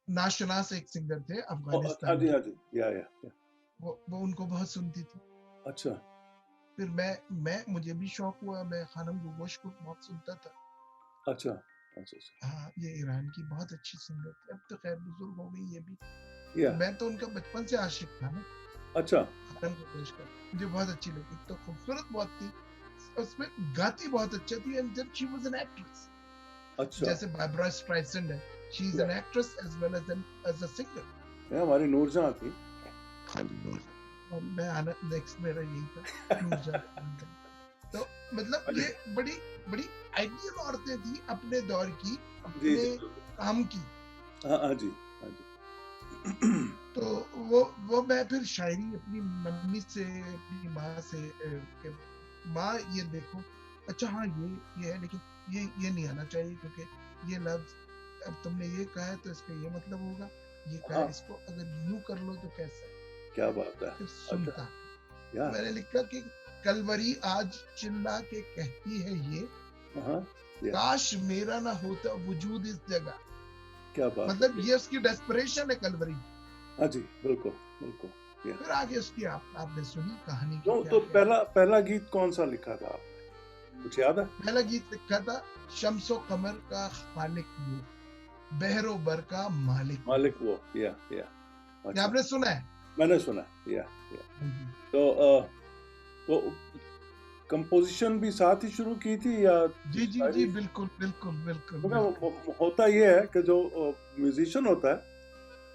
नाशनास एक सिंगर थे हाँ अफगानिस्तान जी, के, हाँ जी, या वो उनको बहुत सुनती थी। अच्छा, फिर मैं मुझे भी शौक हुआ, मैं खानम गोगोश को बहुत सुनता था। अच्छा, अच्छा, अच्छा, हाँ, ये ईरान की बहुत अच्छी सिंगर थी, अब तो खैर बुजुर्ग हो गई ये भी। या तो मैं तो उनका बचपन से आशिक था ना, अच्छा, खानम गोगोश का। मुझे बहुत अच्छी लगी, तो खूबसूरत बहुत थी, उसमें गाती बहुत अच्छा थी, and then she was an actress. अच्छा, जैसे बार्बरा स्ट्राइसेंड है, शी इज या an actress as well as a singer. हमारी नूरजहां थी। और मैं आना नेक्स्ट मेरा यही था, नूरजहां खान का। तो मतलब ये बड़ी बड़ी आइडियल औरतें थी अपने दौर की, जी, जी, अपने बिल्कुल। काम की। हाँ, हाँ जी, हाँ जी। तो वो मैं फिर शायरी अपनी मम्मी से, अपनी माँ से कि माँ ये देखो, अच्छा हाँ ये है, लेकिन ये नहीं आना चाहिए, क्योंकि ये लफ्ज अब तुमने ये कहा है तो इसका ये मतलब होगा, ये कहा है, हाँ, इसको अगर यूं कर लो तो कैसा है। क्या बात है। फिर अच्छा, सुनता, या मैंने लिखा कि कलवरी आज चिल्ला के कहती है ये, हाँ, या काश मेरा ना होता वजूद इस जगह। क्या बात मतलब है। ये उसकी डेस्परेशन है कलवरी की। हाँ जी, बिल्कुल, बिल्कुल, या फिर आगे उसकी आपने सुनी कहानी की तो क्या क्या है। पहला पहला गीत कौन सा लिखा था आपने, कुछ याद है? पहला गीत लिखा था, शम्सो कमर का खालिक वो, बहरो बर का मालिक वो। मालिक वो, या ये अच्छा, आपने सुना है? मैंने सुना, या हाँ जी तो तो कंपोजिशन भी साथ ही शुरू की थी या जी जी जी, शायरी? बिल्कुल बिल्कुल बिल्कुल बिल्कुल। क्योंकि होता ये है कि जो म्यूजिशियन होता है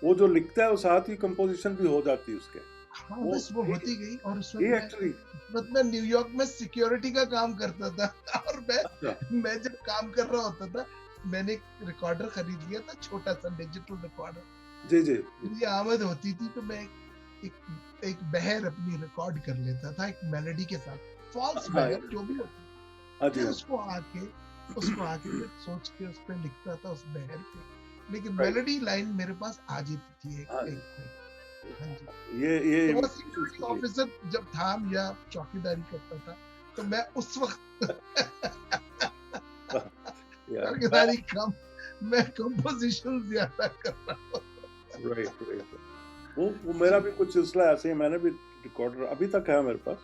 वो जो लिखता है वो साथ ही कंपोजिशन भी हो जाती है उसके। हाँ वो बस वो होती गई, और ये एक्चुअली उस वक्त मैं न्यूयॉर्क में सिक्योरिटी का काम करता था और अच्छा, मैं जब काम कर रहा होता था, मैंने एक रिकॉर्डर खरीद लिया था, छोटा सा डिजिटल रिकॉर्डर। जी जी जी, मेरी आमद होती थी तो मैं एक एक बहर अपनी रिकॉर्ड कर लेता था, एक मेलोडी के साथ, फॉल्स हाँ बहर जो भी होती थी। हाँ जी, फिर हाँ उसको आके फिर सोच के उस पर लिखता था उस बहर पे, लेकिन राइट, मेलोडी लाइन मेरे पास आ जाती थी एक हाँ एक कोई। हाँ जी। ये तो वो इमिटेशन सिक्योरिटी सही ऑफिसर जब था या चौकीदारी करता था, तो मैं उस वक्त है। या चौकीदारी कम, मैं कंपोजिशन ज्यादा कर रहा राइट राइट, वो हूँ। मेरा भी कुछ सिलसिला ऐसे ही, मैंने भी रिकॉर्डर अभी तक है मेरे पास।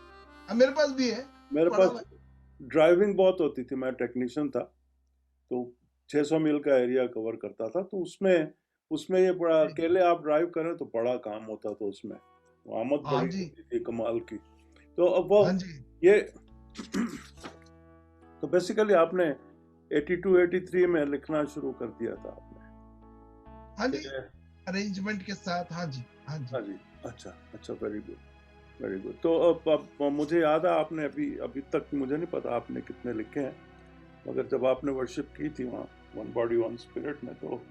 अब मेरे पास भी है, मेरे पड़ा पास हुआ है। ड्राइविंग बहुत होती थी, मैं टेक्नीशियन था, तो 600 मील का एरिया कवर करता था, तो उसमें उसमें ये बड़ा, जी। अकेले आप ड्राइव करें तो बड़ा काम होता था उसमें, आमद हाँ बड़ी जी होती थी कमाल की। तो अब वो हाँ जी ये तो बेसिकली आपने 82 83 में लिखना शुरू कर दिया था आपने हाँ जी, कि- अरेंजमेंट के साथ, हाँ जी हाँ जी। हाँ जी, अच्छा अच्छा, वेरी गुड, वेरी गुड। तो अब मुझे याद है आपने अभी अभी तक मुझे नहीं पता आपने कितने लिखे हैं, मगर जब आपने वर्शिप की थी वहाँ वन बॉडी वन स्पिरिट में, तो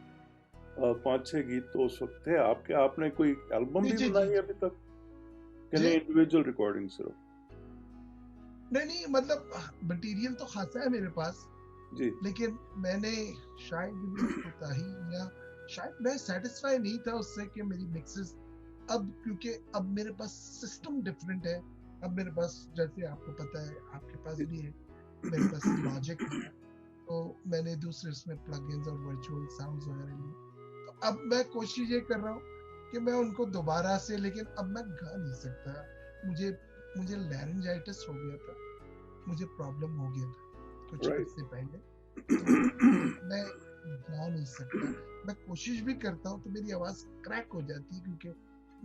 5 6 गीत तो उस वक्त थे आपके। आपने कोई एल्बम जी भी जी जी बनाई जी अभी तक कि जी। नहीं, इंडिविजुअल रिकॉर्डिंग सिर्फ? नहीं नहीं, मतलब मटेरियल तो खासा है मेरे पास, जी, लेकिन मैंने शायद भी कोताही, या शायद मैं सेटिस्फाई नहीं था उससे कि मेरी मिक्सेस, अब क्योंकि अब मेरे पास सिस्टम डिफरेंट है। अब मेरे पास, जैसे आपको पता है, आपके पास जी, भी है, मेरे पास लॉजिक है, तो मैंने दूसरे उसमें प्लगइन्स और वर्चुअल साउंड्स वगैरह लिए। तो अब मैं कोशिश ये कर रहा हूँ कि मैं उनको दोबारा से, लेकिन अब मैं गा नहीं सकता, मुझे मुझे लैरिंजाइटिस हो गया था, मुझे प्रॉब्लम हो गया था कुछ राइट। अर्से पहले। तो अब मैं गा नहीं सकता। मैं कोशिश भी करता हूँ तो मेरी आवाज क्रैक हो जाती है, क्योंकि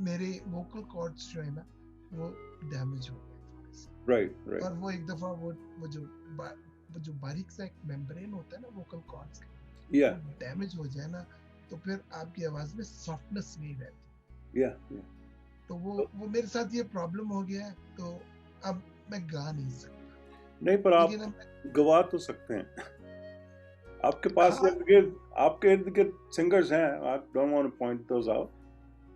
मेरे वोकल कॉर्ड्स जो है ना, वो डैमेज हो गए थोड़े से। राइट राइट, और वो एक दफा वो जो बारीक सा एक मेम्ब्रेन होता है ना वोकल कॉर्ड्स का, या वो डैमेज हो जाए ना, तो फिर आपकी आवाज में सॉफ्टनेस नहीं रहती। या तो वो मेरे साथ ये प्रॉब्लम हो गया है, तो अब मैं गा नहीं सकता। नहीं, पर आप लेकिन अब गवा तो सकते हैं। आपके पास हाँ इर्द गिर्द, आपके इर्द गिर्द सिंगर्स हैं, I don't want two point those out,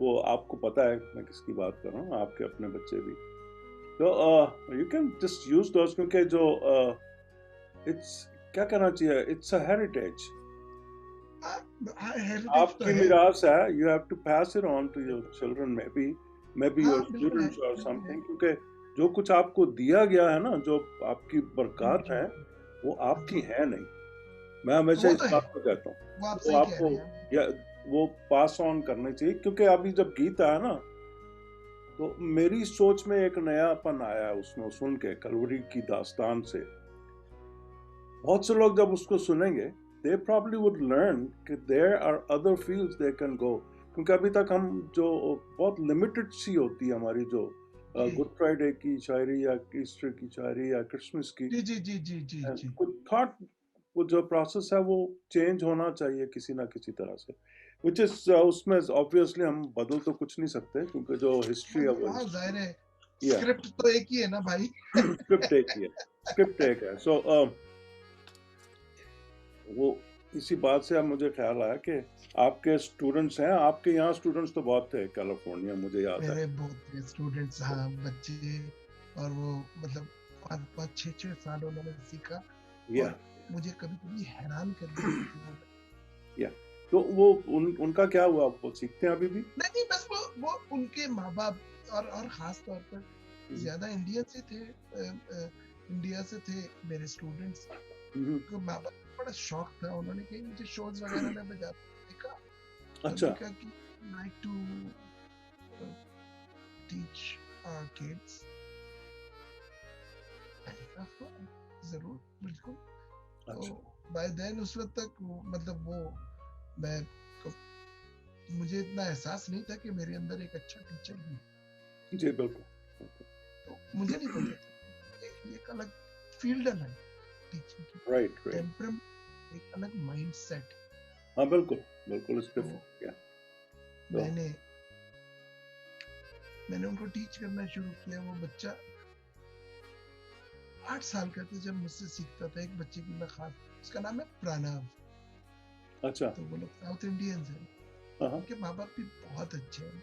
वो आपको पता है मैं किसकी बात कर रहा हूँ, आपके अपने बच्चे भी। तो यू कैन जस्ट यूज दोस, क्योंकि जो इट्स, क्या कहना चाहिए, इट्स अ हेरिटेज, हेरिटेज तो आपकी है। मिरास है, you have to pass it on to your children, maybe your हाँ बिल्कुल है, स्टूडेंट्स और बिल्कुल है। समथिंग, क्योंकि जो कुछ आपको दिया गया है ना, जो आपकी जी बरकत जी है, जी वो हाँ आपकी जी। है नहीं। मैं हमेशा वो इस तो है, बात को कहता हूँ, वो आप वो सही कह आपको, रहे हैं। या वो पास ऑन करने चाहिए, क्योंकि अभी जब गीत आया ना, तो मेरी सोच में एक नयापन आया उसमें सुन के, कलवरी की दास्तान से। बहुत से लोग जब उसको सुनेंगे, दे प्रॉब्ली वुड लर्न कि there are other fields they can go, क्योंकि अभी तक हम जो बहुत लिमिटेड सी होती है हमारी जो जी गुड फ्राइडे की शायरी या ईस्टर की शायरी या क्रिसमस की, जी जी जी जी जी जी। कुछ थॉट, वो जो प्रोसेस है वो चेंज होना चाहिए किसी ना किसी तरह से, विच इज उसमें ऑब्वियसली हम बदल तो कुछ नहीं सकते, क्योंकि जो हिस्ट्री है वो हाँ जाहिर है, या स्क्रिप्ट तो एक ही है ना भाई। स्क्रिप्ट एक ही है, स्क्रिप्ट एक है। सो वो इसी बात से अब मुझे ख्याल आया कि आपके स्टूडेंट्स हैं, आपके यहाँ स्टूडेंट्स तो बहुत थे कैलिफोर्निया, मुझे याद है। मेरे बहुत स्टूडेंट्स, हाँ बच्चे, और वो मतलब 5-6 साल उन्होंने सीखा, या और मुझे कभी कभी हैरान कर देते थे वो। या तो वो उनका क्या हुआ, वो सीखते हैं अभी भी? नहीं नहीं, बस वो उनके माँ बाप, और खास तौर पर ज्यादा इंडिया से थे, इंडिया से थे मेरे स्टूडेंट्स। हम्म, को माँ बाप को बड़ा शौक था, उन्होंने कहीं मुझे शोज वगैरह में बजाते देखा, तो अच्छा उन्होंने कहा कि लाइक टू टीच किड्स। जरूर, बिल्कुल। तो अच्छा। बाय देन उस वक्त तक मतलब वो मैं को- मुझे इतना एहसास नहीं था कि मेरे अंदर एक अच्छा टीचर भी है। जी बिल्कुल बिल्कुल। तो मुझे नहीं पता था ये एक अलग फील्ड है टीचिंग की, राइट राइट। टेम्परमेंट, एक अलग माइंडसेट। हाँ बिल्कुल बिल्कुल, इट्स तो डिफरेंट या। तो मैंने मैंने उनको टीच करना शुरू किया। वो बच्चा 8 साल का था जब मुझसे सीखता था। एक बच्चे की मैं खास, उसका नाम है प्रणव। अच्छा। तो वो लोग साउथ इंडियंस हैं, हाँ हाँ। उनके माँ बाप भी बहुत अच्छे हैं,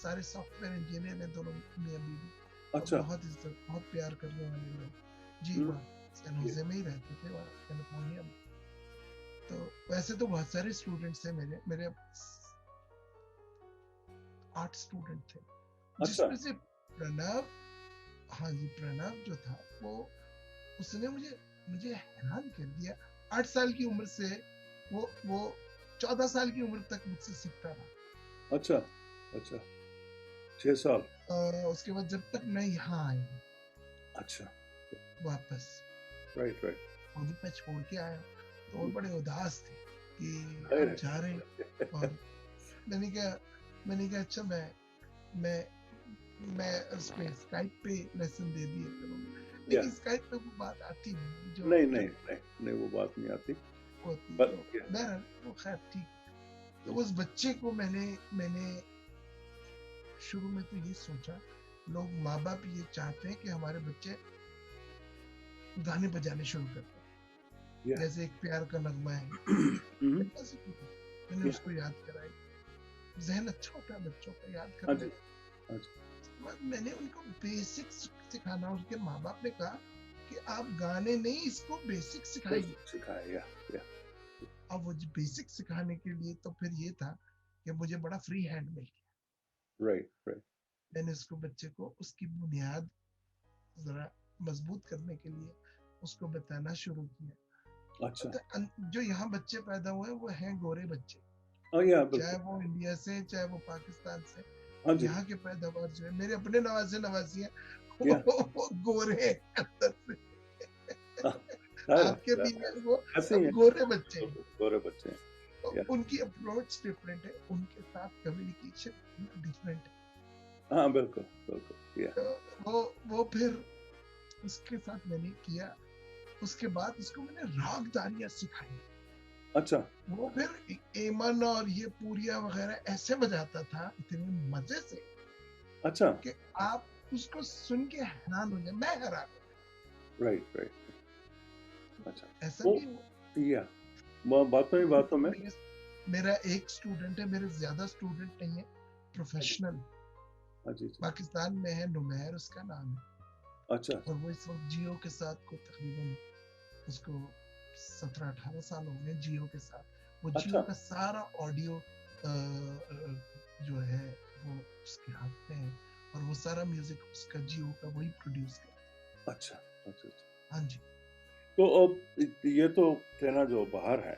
सारे सॉफ्टवेयर इंजीनियर हैं दोनों, मियां बीवी, और अच्छा। बहुत इज्जत, बहुत प्यार करने वाले लोग। जी हम्म, वहाँ सैन ये, होजे में ही रहते थे, वहाँ कैलिफोर्निया में। तो वैसे तो बहुत सारे स्टूडेंट्स हैं, मेरे मेरे 8 स्टूडेंट थे, अच्छा जिसमें से प्रणव, हाँ जी प्रणव जो था वो, उसने मुझे मुझे हैरान कर दिया। 8 साल की उम्र से वो 14 साल की उम्र तक मुझसे सीखता रहा। अच्छा अच्छा। 6 साल। उसके बाद जब तक मैं यहाँ आया अच्छा। वापस, राइट राइट। उन्हें मैं छोड़ के आया, तो वो बड़े उदास थे कि खैर आप जा रहे हैं। है। और मैंने कहा अच्छा, मैं मैं उस पे स्काइप पे लेसन दे दिए करूँगा, या लेकिन स्काइप पे वो बात आती नहीं जो नहीं जो नहीं नहीं नहीं, वो बात नहीं आती। होती। पर तो बहरहाल वो खैर ठीक। तो उस बच्चे को मैंने शुरू में तो ये सोचा, लोग माँ बाप ये चाहते हैं कि हमारे बच्चे गाने बजाने शुरू कर दें, या जैसे एक प्यार का नगमा है, ऐसे क्यों नहीं? मैंने या उसको याद कराई। जहन अच्छा होता है बच्चों का, याद कर हाँ जी लेते। हाँ जी। मैंने उनको बेसिक्स सिखाना, उसके माँ बाप ने कहा कि आप गाने नहीं, इसको बेसिक सिखाइए। बेसिक सिखाया या। अब वो बेसिक सिखाने के लिए तो फिर ये था कि मुझे बड़ा फ्री हैंड मिल गया। Right right. मैंने उसको, बच्चे को उसकी बुनियाद जरा मजबूत करने के लिए उसको बताना शुरू किया। अच्छा। जो यहाँ बच्चे पैदा हुए वो हैं गोरे बच्चे, हाँ या चाहे बिल्कुल। वो इंडिया से चाहे वो पाकिस्तान से। हाँ जी। यहाँ के पैदावार जो है, मेरे अपने नवासे नवासी हैं, या वो गोरे हैं अंदर से। आपके खैर भी हैं वो, ऐसे ही सब है, गोरे बच्चे हैं। गोरे बच्चे हैं। तो या उनकी अप्रोच डिफरेंट है, उनके साथ कम्युनिकेशन डिफरेंट है। हाँ बिल्कुल बिल्कुल या। तो वो फिर उसके साथ मैंने किया। उसके बाद उसको मैंने रागदारियां सिखाई। अच्छा वो फिर एमन और ये पूरिया वगैरह ऐसे बजाता था इतने मजे से अच्छा। कि आप उसको सुन के हैरान हो जाए, मैं हैरान हो राइट राइट। जाए। अच्छा। ऐसा वो भी हुआ। या बातों ही बातों में। मेरा एक स्टूडेंट है, मेरे ज्यादा स्टूडेंट नहीं है, हाँ जी प्रोफेशनल हाँ जी जी। पाकिस्तान में है, नुमैर उसका नाम है। अच्छा और वो इस वक्त जियो के साथ को तकरीबन उसको 17-18 साल हो गए जियो के साथ। वो जियो अच्छा का सारा ऑडियो जो है वो उसके हाथ में है, और वो सारा म्यूजिक उसका जियो का वही प्रोड्यूस करता अच्छा अच्छा अच्छा। है। हाँ जी। तो अब ये तो थे ना जो बाहर है,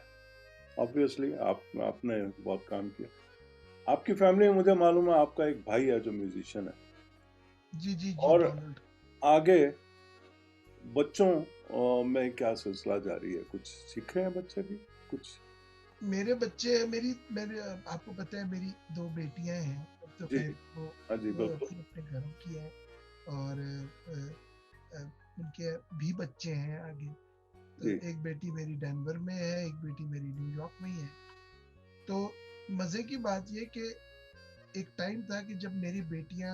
ऑब्वियसली आपने बहुत काम किया। आपकी फैमिली में मुझे मालूम है आपका एक भाई है जो म्यूजिशियन है, जी जी जी, और डोनाल्ड। आगे बच्चों में क्या सिलसिला जारी है? कुछ सीख रहे हैं बच्चे भी कुछ? मेरे बच्चे, मेरे आपको पता है मेरी 2 बेटियां हैं। अब तो जी, खैर हाँ जी, वो बिल्कुल। अपने अपने घरों की है, और अ, उनके भी बच्चे हैं आगे। तो जी, एक बेटी मेरी डेनवर में है, एक बेटी मेरी न्यूयॉर्क में ही है। तो मजे की बात ये कि एक टाइम था कि जब मेरी बेटियां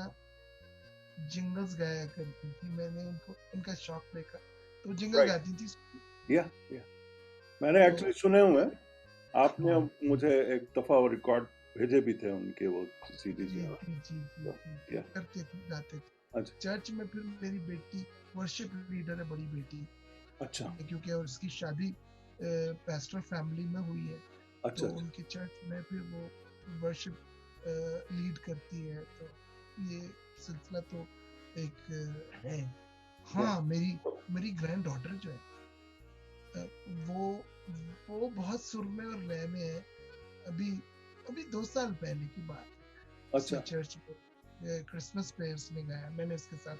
जिंगल्स गाया करती थी, मैंने उनको उनका शौक देखा, तो जिंगल राइट, गाती थी। या या मैंने तो एक्चुअली सुने हुए हैं। आपने हाँ, मुझे एक दफा वो रिकॉर्ड भेजे भी थे उनके, वो सीडीज जी वगैरह। जी जी जी तो, जी जी, या करते थे, गाते थे। अच्छा चर्च में फिर मेरी बेटी वर्शिप लीडर है, बड़ी बेटी, अच्छा क्योंकि उसकी शादी पेस्टर फैमिली में हुई है। तो अच्छा अच्छा। उनके चर्च में फिर वो वर्शिप लीड करती है। तो ये सिलसिला तो एक है। या हाँ, मेरी मेरी ग्रैंड डॉटर जो है, अ, वो वो बहुत सुर में और लय में है। अभी अभी 2 साल पहले की बात है। उसने अच्छा चर्च में क्रिसमस पे उसने गाया, मैंने उसके साथ,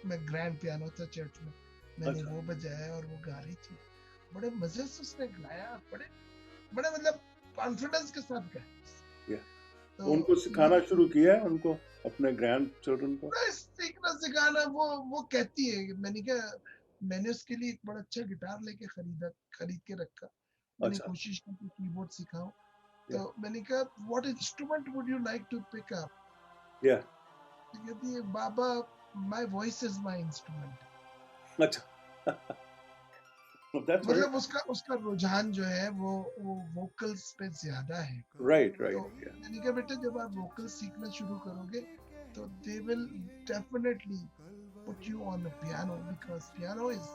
मैं ग्रैंड पियानो था चर्च में, मैंने अच्छा। वो बजाया और वो गा रही थी। बड़े मजे से उसने गाया, बड़े बड़े मतलब कॉन्फिडेंस के साथ गाया। या तो तो उनको सिखाना ये शुरू किया है उनको, अपने ग्रैंड चिल्ड्रन को? बस सीखना सिखाना, वो कहती है। मैंने कहा, मैंने उसके लिए एक बड़ा अच्छा गिटार लेके खरीद के रखा। मैंने अच्छा, कोशिश की कि कीबोर्ड सिखाऊं। या तो मैंने कहा, what instrument would you like to pick up? या तो कहती है, बाबा, my voice is my instrument. अच्छा। दैट्स वेरी मतलब उसका उसका रुझान जो है वो वोकल्स पे ज्यादा है। राइट तो राइट, या मैंने कहा, बेटा, जब आप वोकल सीखना शुरू करोगे तो they will definitely put you on a piano, because piano is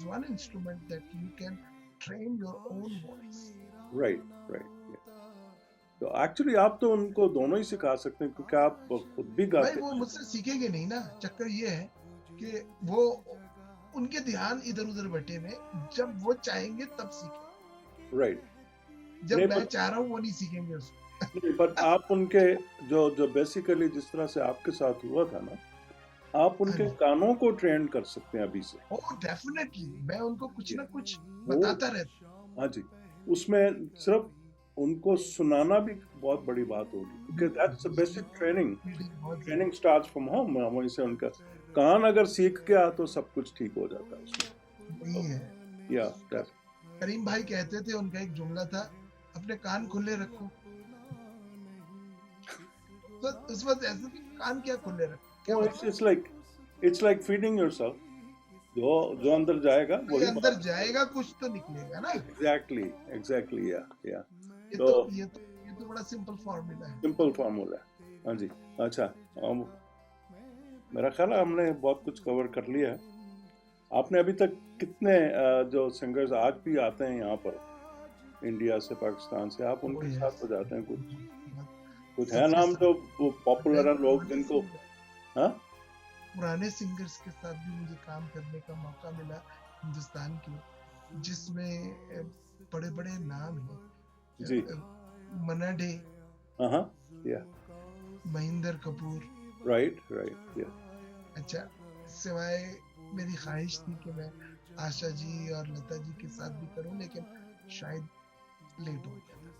one instrument that you can train your own voice. Right right. तो एक्चुअली आप तो उनको दोनों ही सिखा सकते हैं क्योंकि आप खुद भी भाई गाते वो हैं। मुझसे सीखेंगे नहीं ना, चक्कर ये है कि वो उनके ध्यान इधर उधर बटे में, जब वो चाहेंगे तब सीखेंगे। राइट। जब नहीं मैं पर चाह रहा हूँ वो नहीं सीखेंगे उसको। नहीं पर आप उनके जो जो बेसिकली जिस तरह से आपके साथ हुआ था ना, आप हाँ उनके जी, कानों को ट्रेन कर सकते हैं अभी से। ओ डेफिनेटली, मैं उनको कुछ ये ना कुछ वो बताता रहता हाँ जी, उसमें सिर्फ उनको सुनाना भी बहुत बड़ी बात होगी हूँ। क्योंकि that's the basic training. Fielding बहुत ट्रेनिंग जरूरी स्टार्ट्स फ्रॉम होम। वहीं से उनका कान अगर सीख गया तो सब कुछ ठीक हो जाता है उसमें। वही तो है। या क- करीम भाई कहते थे, उनका एक जुमला था, अपने कान खुले रखो। तो उस वक्त ऐसे कि कान क्या खुले रखो, क्या मतलब? It's like feeding yourself. जो जो अंदर जाएगा ये वही अंदर बाहर निकलेगा। जाएगा, कुछ तो निकलेगा ना। एग्जैक्टली एग्जैक्टली, या ये तो तो ये तो ये तो बड़ा सिंपल फॉर्मूला है। सिंपल फार्मूला है। हाँ जी। अच्छा, अब मेरा ख्याल है हमने बहुत कुछ कवर कर लिया है। आपने अभी तक कितने जो सिंगर्स आज भी आते हैं यहाँ पर इंडिया से पाकिस्तान से, आप ओ उनके साथ यस, बजाते हैं? कुछ कुछ है सबके नाम साथ। जो मैं पॉपुलर है लोग जिनको? हाँ पुराने सिंगर्स के साथ भी मुझे काम करने का मौका मिला हिंदुस्तान के, जिसमें बड़े बड़े नाम हैं। जी, मन्ना डे, हाँ हाँ, या महेंद्र कपूर। राइट राइट, या अच्छा, सिवाय मेरी ख्वाहिश थी कि मैं आशा जी और लता जी के साथ भी करूं, लेकिन शायद लेट हो गया था।